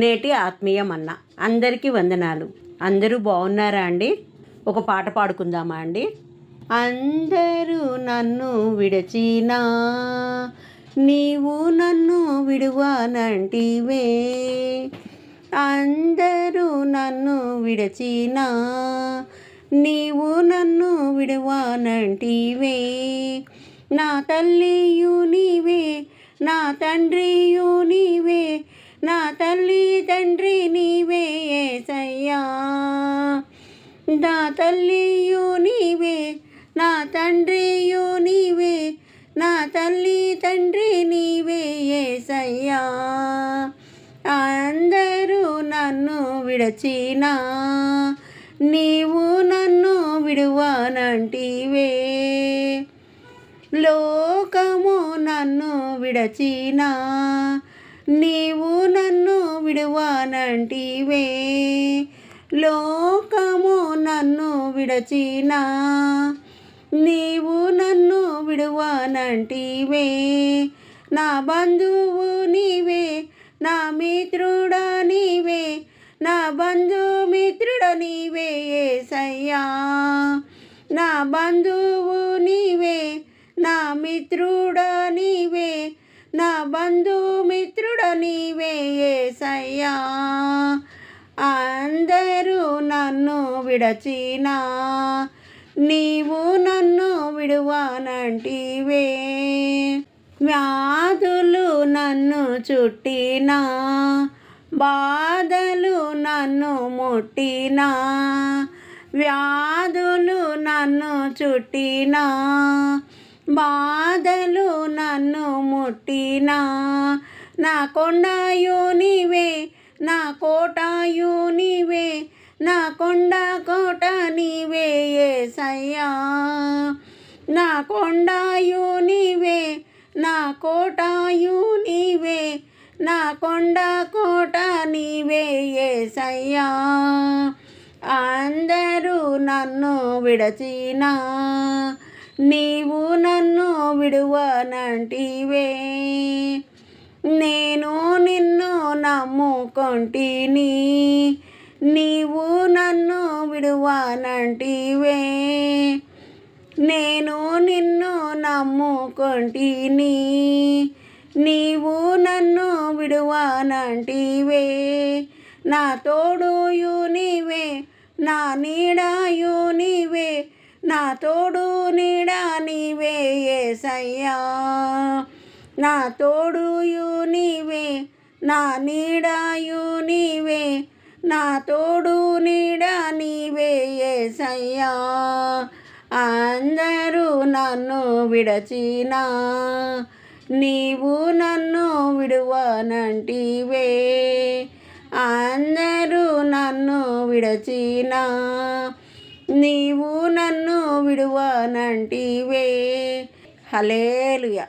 నేటి ఆత్మీయమన్న. అందరికీ వందనాలు. అందరూ బాగున్నారా అండి? ఒక పాట పాడుకుందామా అండి? అందరూ నన్ను విడచినా నీవు నన్ను విడువనంటివే, అందరూ నన్ను విడచినా నీవు నన్ను విడువనంటివే. నా తల్లియు నీవే, నా తండ్రియు నీవే, నా తల్లి తండ్రి నీవే యేసయ్యా. నా తల్లియు నీవే, నా తండ్రియు నీవే, నా తల్లి తండ్రి నీవే యేసయ్యా. అందరూ నన్ను విడచినా నీవు నన్ను విడువనంటివే. లోకము నన్ను విడచినా నీవు నన్ను విడువనంటివే. లోకము నన్ను విడచినా నీవు నన్ను విడువనంటివే. నా బంధువు నీవే, నా మిత్రుడా నీవే, నా బంధుమిత్రుడ నీవే యేసయ్యా. నా బంధువు నీవే, నా మిత్రుడా నీవే, నా బంధుమిత్రుడ నీవే యేసయ్యా. అందరూ నన్ను విడచినా నీవు నన్ను విడువనంటివే. వ్యాధులు నన్ను చుట్టినా, బాధలు నన్ను ముట్టినా, వ్యాధులు నన్ను చుట్టినా, బాధలు నన్ను ముట్టినా, నా కొండయు నీవే, నా కోటయు నీవే, నా కొండ కోట నీవే యేసయ్యా. నా కొండయు నీవే, నా కోటయు నీవే, నా కొండ కోట నీవే యేసయ్యా. అందరూ నన్ను విడచినా నీవు నన్ను విడువనంటివే. నేను నిన్ను నమ్ముకొంటిని, నీవు నన్ను విడువనంటివే. నేను నిన్ను నమ్ముకొంటిని, నీవు నన్ను విడువనంటివే. నా తోడుయు నీవే, నా నీడయు నీవే, నా తోడు నీడ నీవే యేసయ్యా. నా తోడుయు నీవే, నా నీడయు నీవే, నా తోడు నీడ నీవే యేసయ్యా. అందరూ నన్ను విడచినా నీవు నన్ను విడువనంటివే. అందరూ నన్ను విడచినా నీవు నన్ను విడువనంటివే. హల్లెలూయా.